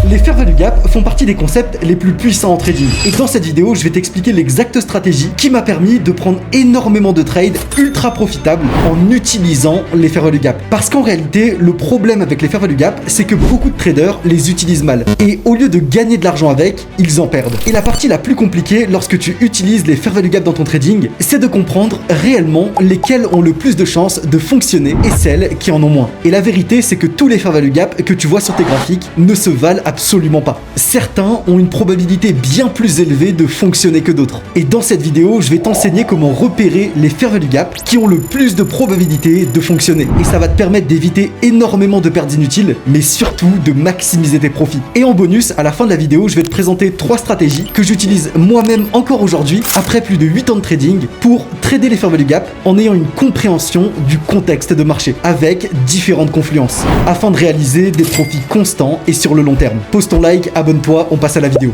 Les fair value gap font partie des concepts les plus puissants en trading. Et dans cette vidéo, je vais t'expliquer l'exacte stratégie qui m'a permis de prendre énormément de trades ultra profitables en utilisant les fair value gap. Parce qu'en réalité, le problème avec les fair value gap, c'est que beaucoup de traders les utilisent mal. Et au lieu de gagner de l'argent avec, ils en perdent. Et la partie la plus compliquée lorsque tu utilises les fair value gap dans ton trading, c'est de comprendre réellement lesquels ont le plus de chances de fonctionner et celles qui en ont moins. Et la vérité, c'est que tous les fair value gap que tu vois sur tes graphiques ne se valent absolument pas. Certains ont une probabilité bien plus élevée de fonctionner que d'autres. Et dans cette vidéo, je vais t'enseigner comment repérer les fair value gap qui ont le plus de probabilité de fonctionner. Et ça va te permettre d'éviter énormément de pertes inutiles, mais surtout de maximiser tes profits. Et en bonus, à la fin de la vidéo, je vais te présenter 3 stratégies que j'utilise moi-même encore aujourd'hui, après plus de 8 ans de trading, pour trader les fair value gap en ayant une compréhension du contexte de marché, avec différentes confluences, afin de réaliser des profits constants et sur le long terme. Pose ton like, abonne-toi, on passe à la vidéo.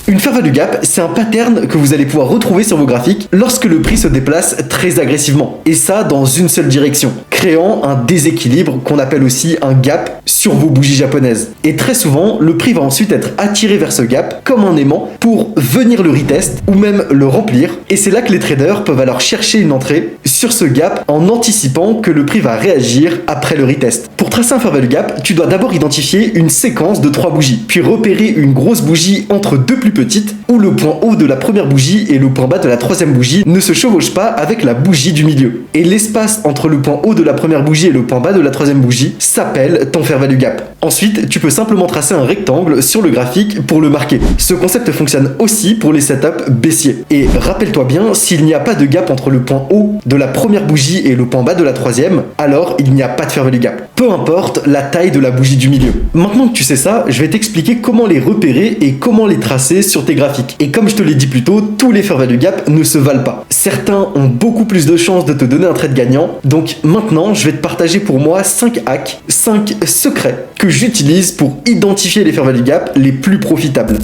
Une fair value gap, c'est un pattern que vous allez pouvoir retrouver sur vos graphiques lorsque le prix se déplace très agressivement. Et ça dans une seule direction, créant un déséquilibre qu'on appelle aussi un gap sur vos bougies japonaises. Et très souvent, le prix va ensuite être attiré vers ce gap comme un aimant pour venir le retest ou même le remplir. Et c'est là que les traders peuvent alors chercher une entrée sur ce gap en anticipant que le prix va réagir après le retest. Pour tracer un fair value gap, tu dois d'abord identifier une séquence de 3 bougies, puis repérer une grosse bougie entre deux plus petites où le point haut de la première bougie et le point bas de la troisième bougie ne se chevauchent pas avec la bougie du milieu. Et l'espace entre le point haut de la première bougie et le point bas de la troisième bougie s'appelle ton fair value gap. Ensuite, tu peux simplement tracer un rectangle sur le graphique pour le marquer. Ce concept fonctionne aussi pour les setups baissiers. Et rappelle-toi bien, s'il n'y a pas de gap entre le point haut de la première bougie et le point bas de la troisième, alors il n'y a pas de fair value gap. Peu importe la taille de la bougie du milieu. Maintenant que tu sais ça, je vais t'expliquer comment les repérer et comment les tracer sur tes graphiques. Et comme je te l'ai dit plus tôt, tous les fair value gap ne se valent pas. Certains ont beaucoup plus de chances de te donner un trade gagnant. Donc maintenant, je vais te partager pour moi 5 hacks, 5 secrets que j'utilise pour identifier les fair value gap les plus profitables.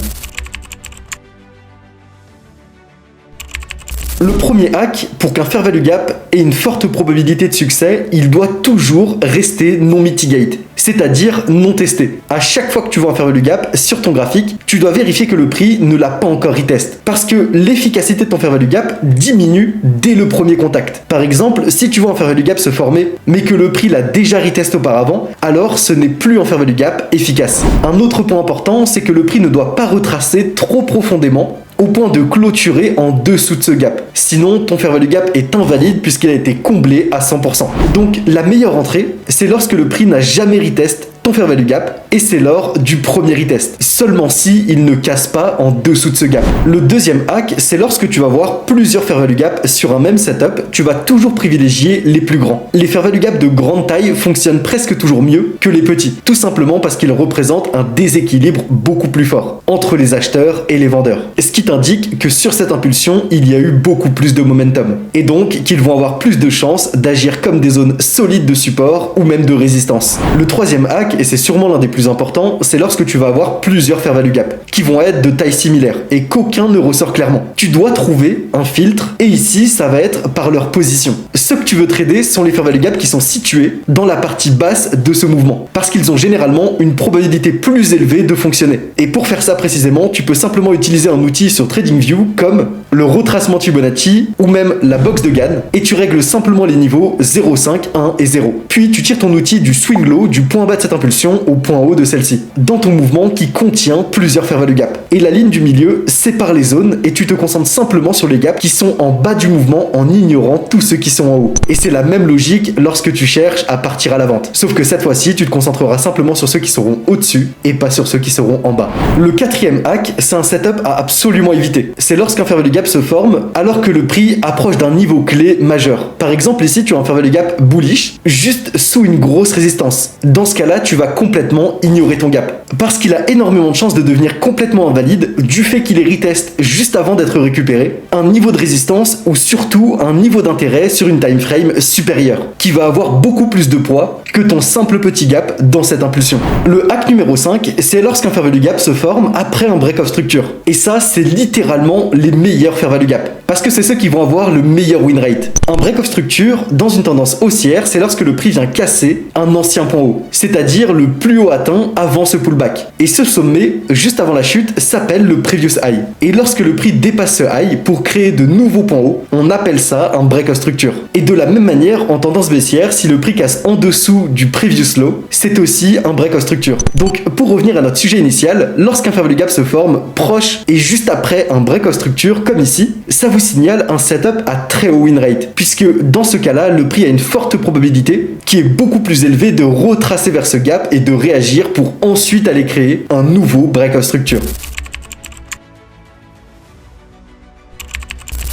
Le premier hack, pour qu'un fair value gap ait une forte probabilité de succès, il doit toujours rester non mitigate, c'est-à-dire non testé. À chaque fois que tu vois un fair value gap sur ton graphique, tu dois vérifier que le prix ne l'a pas encore retest, parce que l'efficacité de ton fair value gap diminue dès le premier contact. Par exemple, si tu vois un fair value gap se former, mais que le prix l'a déjà retest auparavant, alors ce n'est plus un fair value gap efficace. Un autre point important, c'est que le prix ne doit pas retracer trop profondément au point de clôturer en dessous de ce gap. Sinon, ton fair value gap est invalide puisqu'il a été comblé à 100%. Donc, la meilleure entrée, c'est lorsque le prix n'a jamais retest ton fair value gap et c'est lors du premier retest. Seulement si il ne casse pas en dessous de ce gap. Le deuxième hack, c'est lorsque tu vas voir plusieurs fair value gap sur un même setup, tu vas toujours privilégier les plus grands. Les fair value gap de grande taille fonctionnent presque toujours mieux que les petits, tout simplement parce qu'ils représentent un déséquilibre beaucoup plus fort entre les acheteurs et les vendeurs. Ce qui t'indique que sur cette impulsion, il y a eu beaucoup plus de momentum et donc qu'ils vont avoir plus de chances d'agir comme des zones solides de support ou même de résistance. Le troisième hack, et c'est sûrement l'un des plus importants, c'est lorsque tu vas avoir plusieurs fair value gap qui vont être de taille similaire et qu'aucun ne ressort clairement. Tu dois trouver un filtre et ici ça va être par leur position. Ceux que tu veux trader sont les fair value gap qui sont situés dans la partie basse de ce mouvement parce qu'ils ont généralement une probabilité plus élevée de fonctionner. Et pour faire ça précisément, tu peux simplement utiliser un outil sur TradingView comme le retracement de Fibonacci ou même la box de Gann et tu règles simplement les niveaux 0, 5, 1 et 0. Puis tu tires ton outil du swing low du point bas de cette impulsion au point haut de celle-ci, dans ton mouvement qui contient plusieurs fair value gap. Et la ligne du milieu sépare les zones et tu te concentres simplement sur les gaps qui sont en bas du mouvement en ignorant tous ceux qui sont en haut. Et c'est la même logique lorsque tu cherches à partir à la vente. Sauf que cette fois-ci, tu te concentreras simplement sur ceux qui seront au-dessus et pas sur ceux qui seront en bas. Le quatrième hack, c'est un setup à absolument éviter. C'est lorsqu'un fair value gap se forme alors que le prix approche d'un niveau clé majeur. Par exemple, ici, tu as un fair value gap bullish juste sous une grosse résistance. Dans ce cas-là, tu vas complètement ignorer ton gap. Parce qu'il a énormément de chances de devenir complètement invalide du fait qu'il est retest juste avant d'être récupéré, un niveau de résistance ou surtout un niveau d'intérêt sur une time frame supérieure, qui va avoir beaucoup plus de poids que ton simple petit gap dans cette impulsion. Le hack numéro 5, c'est lorsqu'un fair value gap se forme après un break of structure. Et ça, c'est littéralement les meilleurs fair value gap. parce que c'est ceux qui vont avoir le meilleur win rate. Un break of structure dans une tendance haussière, c'est lorsque le prix vient casser un ancien point haut, c'est-à-dire le plus haut atteint avant ce pullback. Et ce sommet, juste avant la chute, s'appelle le previous high. Et lorsque le prix dépasse ce high pour créer de nouveaux points hauts, on appelle ça un break of structure. Et de la même manière, en tendance baissière, si le prix casse en dessous du previous low, c'est aussi un break of structure. Donc pour revenir à notre sujet initial, lorsqu'un fair value gap se forme proche et juste après un break of structure comme ici, ça vous signale un setup à très haut win rate, puisque dans ce cas-là, le prix a une forte probabilité qui est beaucoup plus élevée de retracer vers ce gap et de réagir pour ensuite aller créer un nouveau break of structure.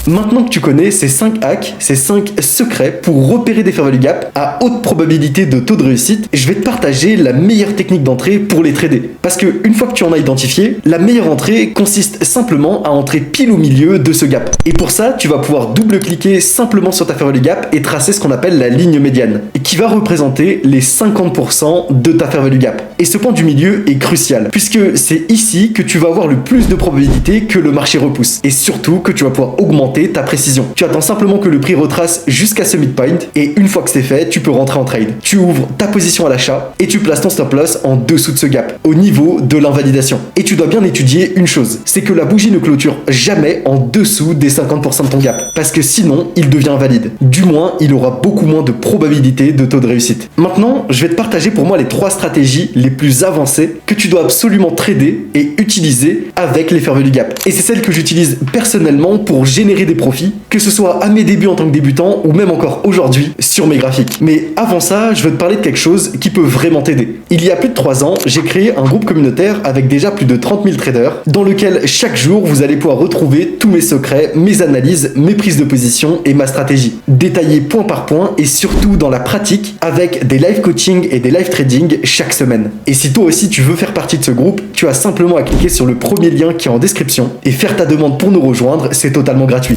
Maintenant que tu connais ces 5 hacks, ces 5 secrets pour repérer des fair value gap à haute probabilité de taux de réussite, je vais te partager la meilleure technique d'entrée pour les trader. Parce que une fois que tu en as identifié, la meilleure entrée consiste simplement à entrer pile au milieu de ce gap. Et pour ça, tu vas pouvoir double-cliquer simplement sur ta fair value gap et tracer ce qu'on appelle la ligne médiane, et qui va représenter les 50% de ta fair value gap. Et ce point du milieu est crucial, puisque c'est ici que tu vas avoir le plus de probabilité que le marché repousse, et surtout que tu vas pouvoir augmenter ta précision. Tu attends simplement que le prix retrace jusqu'à ce midpoint et une fois que c'est fait, tu peux rentrer en trade. Tu ouvres ta position à l'achat et tu places ton stop loss en dessous de ce gap, au niveau de l'invalidation. Et tu dois bien étudier une chose, c'est que la bougie ne clôture jamais en dessous des 50% de ton gap, parce que sinon, il devient invalide. Du moins, il aura beaucoup moins de probabilité de taux de réussite. Maintenant, je vais te partager pour moi les 3 stratégies les plus avancées que tu dois absolument trader et utiliser avec les fair value gap. Et c'est celles que j'utilise personnellement pour générer des profits, que ce soit à mes débuts en tant que débutant ou même encore aujourd'hui sur mes graphiques. Mais avant ça, je veux te parler de quelque chose qui peut vraiment t'aider. Il y a plus de 3 ans, j'ai créé un groupe communautaire avec déjà plus de 30 000 traders, dans lequel chaque jour vous allez pouvoir retrouver tous mes secrets, mes analyses, mes prises de position et ma stratégie, détaillées point par point et surtout dans la pratique avec des live coaching et des live trading chaque semaine. Et si toi aussi tu veux faire partie de ce groupe, tu as simplement à cliquer sur le premier lien qui est en description et faire ta demande pour nous rejoindre, c'est totalement gratuit.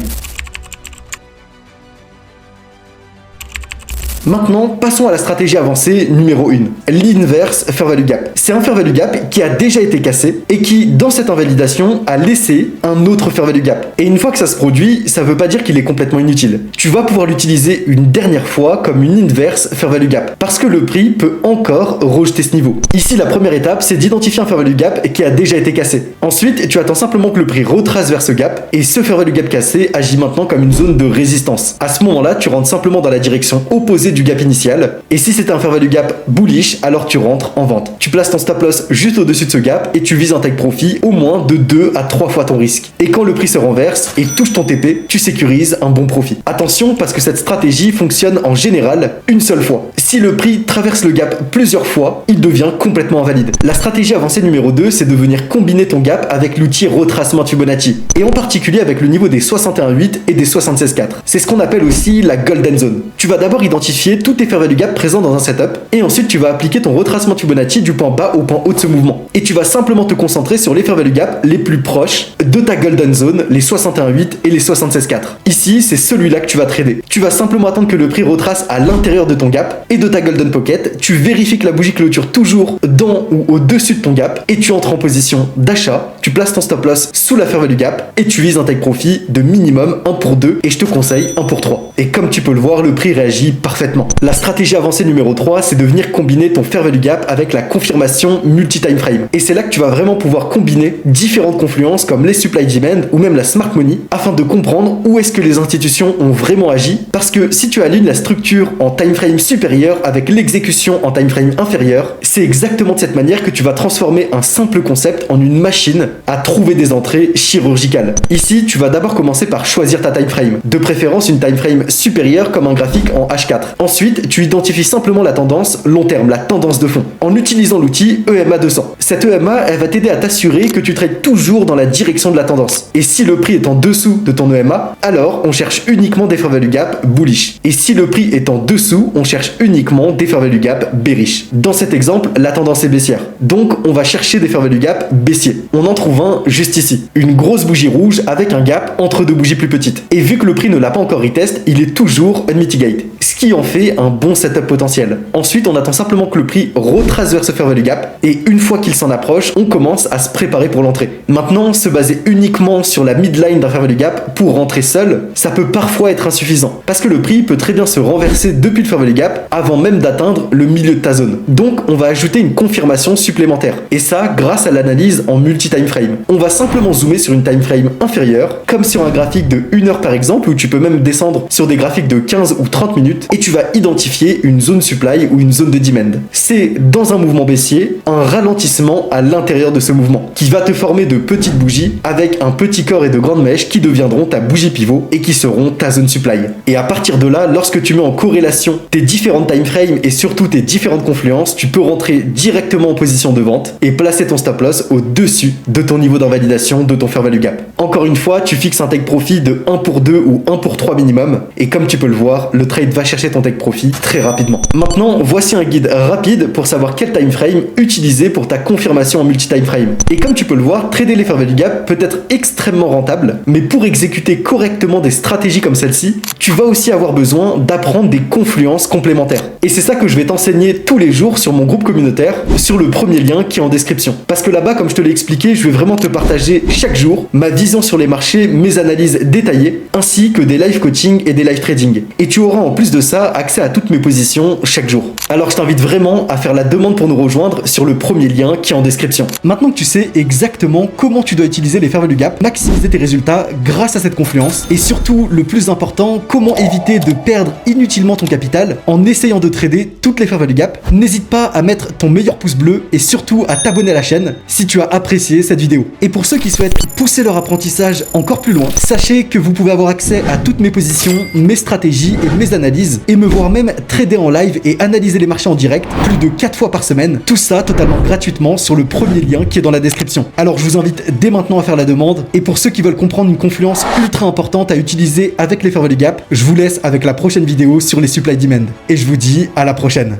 Maintenant, passons à la stratégie avancée numéro 1, l'inverse fair value gap. C'est un fair value gap qui a déjà été cassé et qui, dans cette invalidation, a laissé un autre fair value gap. Et une fois que ça se produit, ça veut pas dire qu'il est complètement inutile. Tu vas pouvoir l'utiliser une dernière fois comme une inverse fair value gap, parce que le prix peut encore rejeter ce niveau. Ici, la première étape, c'est d'identifier un fair value gap qui a déjà été cassé. Ensuite, tu attends simplement que le prix retrace vers ce gap, et ce fair value gap cassé agit maintenant comme une zone de résistance. À ce moment-là, tu rentres simplement dans la direction opposée du gap initial, et si c'est un fair value gap bullish, alors tu rentres en vente. Tu places ton stop loss juste au-dessus de ce gap et tu vises un take profit au moins de 2 à 3 fois ton risque. Et quand le prix se renverse et touche ton TP, tu sécurises un bon profit. Attention, parce que cette stratégie fonctionne en général une seule fois. Si le prix traverse le gap plusieurs fois, il devient complètement invalide. La stratégie avancée numéro 2, c'est de venir combiner ton gap avec l'outil retracement Fibonacci, et en particulier avec le niveau des 61,8 et des 76,4. C'est ce qu'on appelle aussi la golden zone. Tu vas d'abord identifier tous tes fair value gap présents dans un setup, et ensuite tu vas appliquer ton retracement Fibonacci du point bas au point haut de ce mouvement. Et tu vas simplement te concentrer sur les fair value gap les plus proches de ta golden zone, les 61,8 et les 76,4. Ici, c'est celui-là que tu vas trader. Tu vas simplement attendre que le prix retrace à l'intérieur de ton gap et de ta golden pocket. Tu vérifies que la bougie clôture toujours dans ou au-dessus de ton gap et tu entres en position d'achat. Tu places ton stop loss sous la fair value gap et tu vises un take profit de minimum 1 pour 2 et je te conseille 1 pour 3. Et comme tu peux le voir, le prix réagit parfaitement. La stratégie avancée numéro 3, c'est de venir combiner ton fair value gap avec la confirmation multi-time frame. Et c'est là que tu vas vraiment pouvoir combiner différentes confluences comme les supply demand ou même la smart money afin de comprendre où est-ce que les institutions ont vraiment agi, parce que si tu alignes la structure en time frame supérieur avec l'exécution en time frame inférieur, c'est exactement de cette manière que tu vas transformer un simple concept en une machine à trouver des entrées chirurgicales. Ici, tu vas d'abord commencer par choisir ta time frame, de préférence une time frame supérieure comme un graphique en H4. Ensuite, tu identifies simplement la tendance long terme, la tendance de fond, en utilisant l'outil EMA 200. Cette EMA, elle va t'aider à t'assurer que tu trades toujours dans la direction de la tendance. Et si le prix est en dessous de ton EMA, alors on cherche uniquement des fair value gap bullish. Et si le prix est en dessous, on cherche uniquement des fair value gap bearish. Dans cet exemple, la tendance est baissière. Donc, on va chercher des fair value gap baissiers. On en trouve un juste ici. Une grosse bougie rouge avec un gap entre deux bougies plus petites. Et vu que le prix ne l'a pas encore retest, il est toujours unmitigate. ce qui en fait un bon setup potentiel. Ensuite, on attend simplement que le prix retrace vers ce fair value gap et une fois qu'il s'en approche, on commence à se préparer pour l'entrée. Maintenant, se baser uniquement sur la midline d'un fair value gap pour rentrer seul, ça peut parfois être insuffisant parce que le prix peut très bien se renverser depuis le fair value gap avant même d'atteindre le milieu de ta zone. Donc, on va ajouter une confirmation supplémentaire et ça grâce à l'analyse en multi-time frame. On va simplement zoomer sur une time frame inférieure, comme sur un graphique de 1 heure par exemple, où tu peux même descendre sur des graphiques de 15 ou 30 minutes et tu vas identifier une zone supply ou une zone de demand. C'est dans un mouvement baissier, un ralentissement à l'intérieur de ce mouvement qui va te former de petites bougies avec un petit corps et de grandes mèches qui deviendront ta bougie pivot et qui seront ta zone supply. Et à partir de là, lorsque tu mets en corrélation tes différentes time frames et surtout tes différentes confluences, tu peux rentrer directement en position de vente et placer ton stop loss au-dessus de ton niveau d'invalidation de ton fair value gap. Encore une fois, tu fixes un take profit de 1 pour 2 ou 1 pour 3 minimum et comme tu peux le voir, le trade va chercher ton take profit très rapidement. Maintenant, voici un guide rapide pour savoir quel time frame utiliser pour ta confirmation en multi-time frame. Et comme tu peux le voir, trader les fair value gap peut être extrêmement rentable, mais pour exécuter correctement des stratégies comme celle-ci, tu vas aussi avoir besoin d'apprendre des confluences complémentaires. Et c'est ça que je vais t'enseigner tous les jours sur mon groupe communautaire, sur le premier lien qui est en description. Parce que là-bas, comme je te l'ai expliqué, je vais vraiment te partager chaque jour ma vision sur les marchés, mes analyses détaillées, ainsi que des live coaching et des live trading. Et tu auras en plus de ça accès à toutes mes positions chaque jour. Alors je t'invite vraiment à faire la demande pour nous rejoindre sur le premier lien qui est en description. Maintenant que tu sais exactement comment tu dois utiliser les fair value gap, maximiser tes résultats grâce à cette confluence et surtout le plus important, comment éviter de perdre inutilement ton capital en essayant de trader toutes les fair value gap, n'hésite pas à mettre ton meilleur pouce bleu et surtout à t'abonner à la chaîne si tu as apprécié cette vidéo. Et pour ceux qui souhaitent pousser leur apprentissage encore plus loin, sachez que vous pouvez avoir accès à toutes mes positions, mes stratégies et mes analyses et me voir même trader en live et analyser les marchés en direct plus de 4 fois par semaine. Tout ça totalement gratuitement sur le premier lien qui est dans la description. Alors je vous invite dès maintenant à faire la demande et pour ceux qui veulent comprendre une confluence ultra importante à utiliser avec les fair value gap, je vous laisse avec la prochaine vidéo sur les supply demand. Et je vous dis à la prochaine.